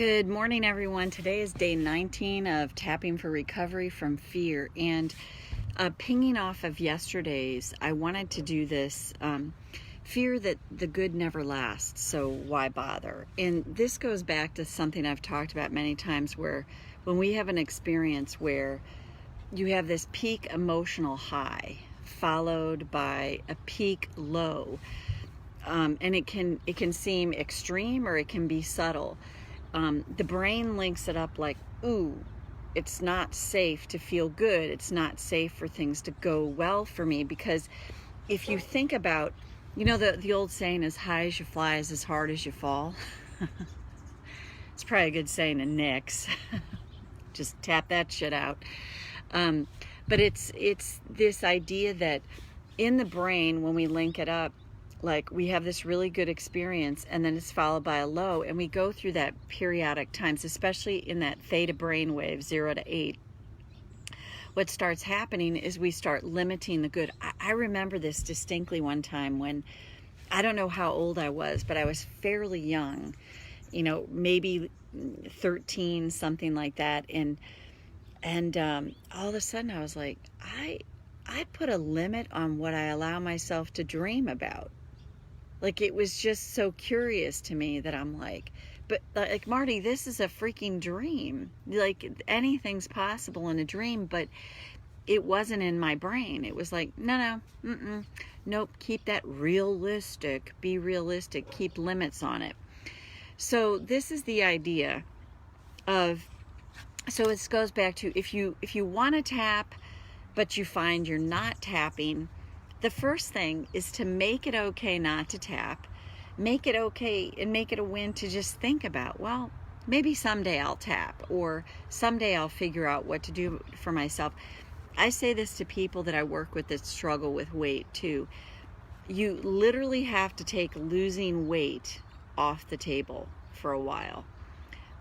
Good morning, everyone. Today is day 19 of Tapping for Recovery from Fear. And pinging off of yesterday's, I wanted to do this fear that the good never lasts, so why bother? And this goes back to something I've talked about many times, where when we have an experience where you have this peak emotional high followed by a peak low, and it can seem extreme or it can be subtle. The brain links it up like, ooh, it's not safe to feel good. It's not safe for things to go well for me. Because if you think about, the old saying, as high as you fly is as hard as you fall. It's probably a good saying in Nix. Just tap that shit out. But it's this idea that in the brain, when we link it up, like we have this really good experience and then it's followed by a low, and we go through that periodic times, especially in that theta brainwave 0 to 8. What starts happening is we start limiting the good. I remember this distinctly one time when, I don't know how old I was, but I was fairly young, maybe 13, something like that. And all of a sudden I was like, I put a limit on what I allow myself to dream about. Like, it was just so curious to me that I'm like, but like, Marty, this is a freaking dream. Like, anything's possible in a dream, but it wasn't in my brain. It was like, no, nope, keep that realistic, be realistic, keep limits on it. So this is the idea of, so it goes back to, if you want to tap, but you find you're not tapping, the first thing is to make it okay not to tap. Make it okay and make it a win to just think about, well, maybe someday I'll tap, or someday I'll figure out what to do for myself. I say this to people that I work with that struggle with weight too. You literally have to take losing weight off the table for a while.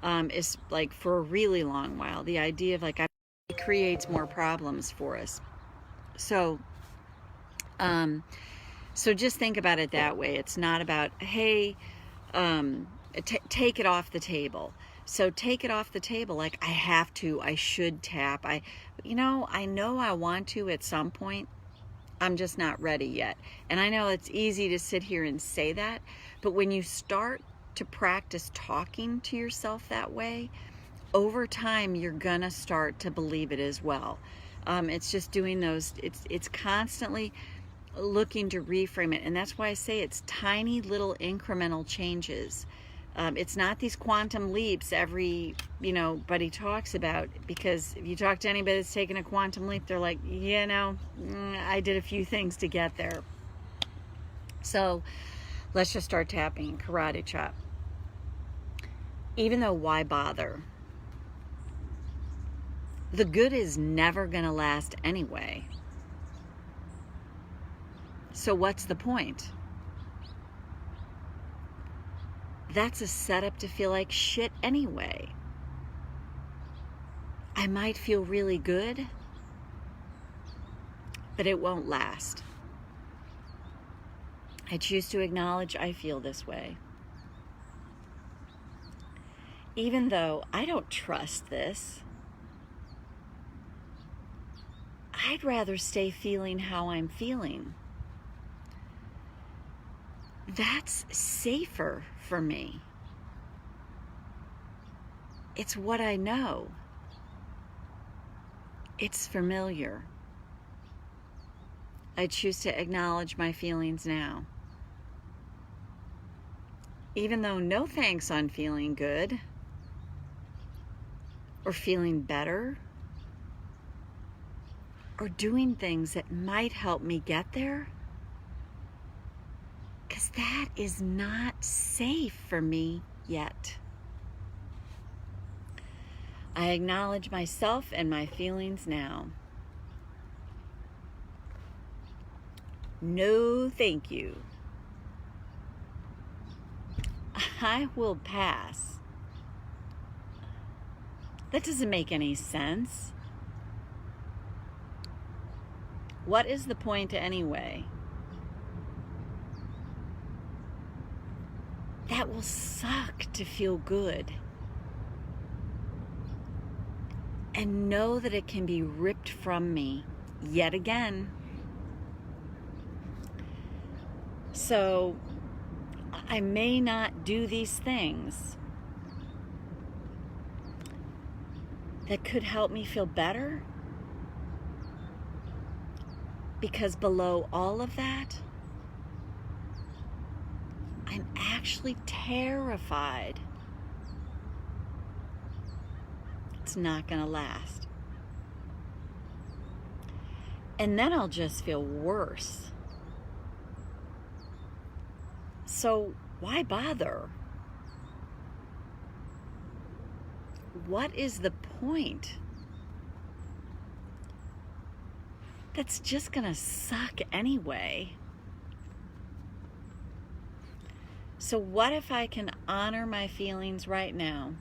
It's like for a really long while. The idea of like, it creates more problems for us. So just think about it that way. It's not about, hey, take it off the table. So take it off the table. Like, I have to, I should tap. I know I want to at some point. I'm just not ready yet. And I know it's easy to sit here and say that, but when you start to practice talking to yourself that way, over time, you're gonna start to believe it as well. It's just doing those, it's constantly looking to reframe it. And that's why I say it's tiny little incremental changes. It's not these quantum leaps everybody talks about, because if you talk to anybody that's taken a quantum leap, they're like, I did a few things to get there. So let's just start tapping. Karate chop. Even though, why bother? The good is never going to last anyway. So what's the point? That's a setup to feel like shit anyway. I might feel really good, but it won't last. I choose to acknowledge I feel this way. Even though I don't trust this, I'd rather stay feeling how I'm feeling. That's safer for me. It's what I know. It's familiar. I choose to acknowledge my feelings now. Even though no thanks on feeling good or feeling better or doing things that might help me get there, because that is not safe for me yet. I acknowledge myself and my feelings now. No, thank you. I will pass. That doesn't make any sense. What is the point anyway? That will suck to feel good. and know that it can be ripped from me yet again. So I may not do these things that could help me feel better, because below all of that, I'm actually terrified it's not going to last. And then I'll just feel worse. So why bother? What is the point? That's just gonna suck anyway. So what if I can honor my feelings right now?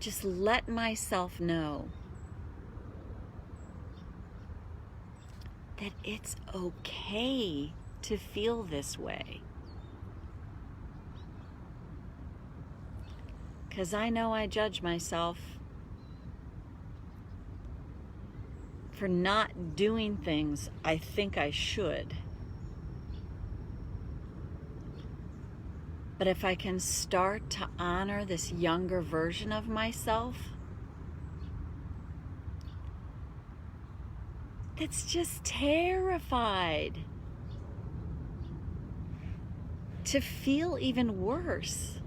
Just let myself know that it's okay to feel this way. Because I know I judge myself for not doing things I think I should. But if I can start to honor this younger version of myself that's just terrified to feel even worse,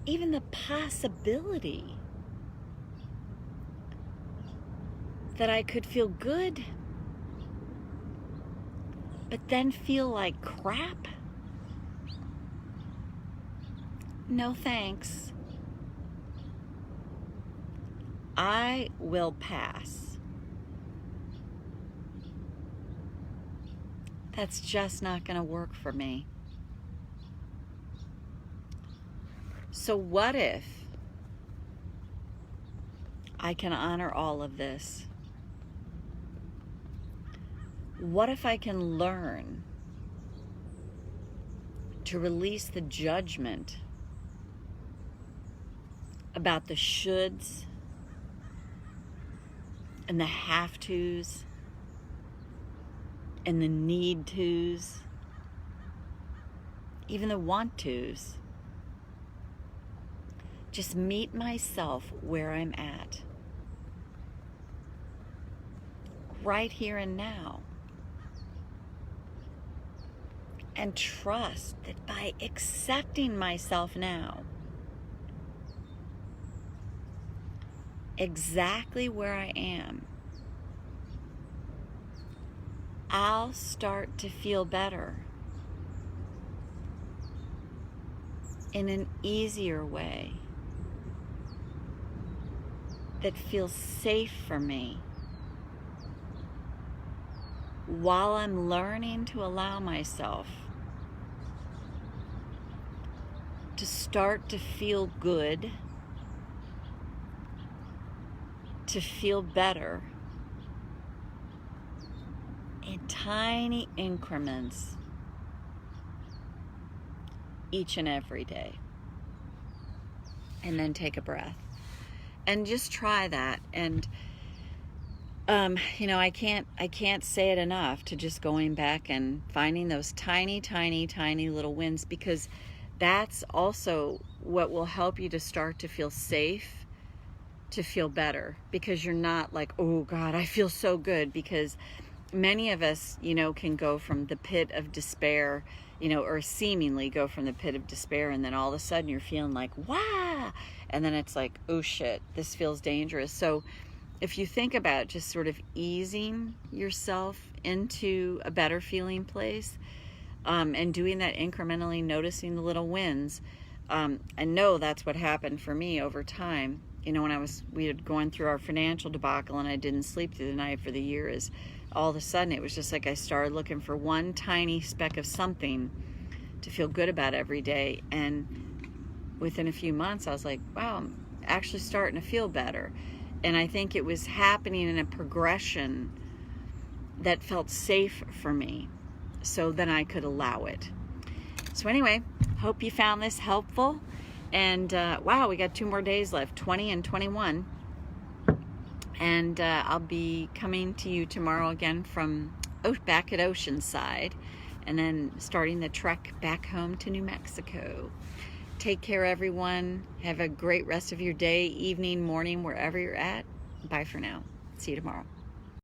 even the possibility that I could feel good but then feel like crap? No thanks. I will pass. That's just not going to work for me. So what if I can honor all of this? What if I can learn to release the judgment about the shoulds and the have tos and the need tos, even the want tos? Just meet myself where I'm at, right here and now. And trust that by accepting myself now, exactly where I am, I'll start to feel better in an easier way that feels safe for me, while I'm learning to allow myself to start to feel good, to feel better in tiny increments each and every day. And then take a breath and just try that. And I can't say it enough, to just going back and finding those tiny little wins, because that's also what will help you to start to feel safe, to feel better, because you're not like, oh God, I feel so good. Because many of us, can go from the pit of despair, or seemingly go from the pit of despair, and then all of a sudden you're feeling like, wow, and then it's like, oh shit, this feels dangerous. So if you think about just sort of easing yourself into a better feeling place, and doing that incrementally, noticing the little wins, I know that's what happened for me over time. When we had gone through our financial debacle and I didn't sleep through the night for the year, is all of a sudden it was just like I started looking for one tiny speck of something to feel good about every day. And within a few months, I was like, wow, I'm actually starting to feel better. And I think it was happening in a progression that felt safe for me, so then I could allow it. So anyway, hope you found this helpful. And wow, we got 2 more days left, 20 and 21. And I'll be coming to you tomorrow again from back at Oceanside, and then starting the trek back home to New Mexico. Take care, everyone. Have a great rest of your day, evening, morning, wherever you're at. Bye for now. See you tomorrow.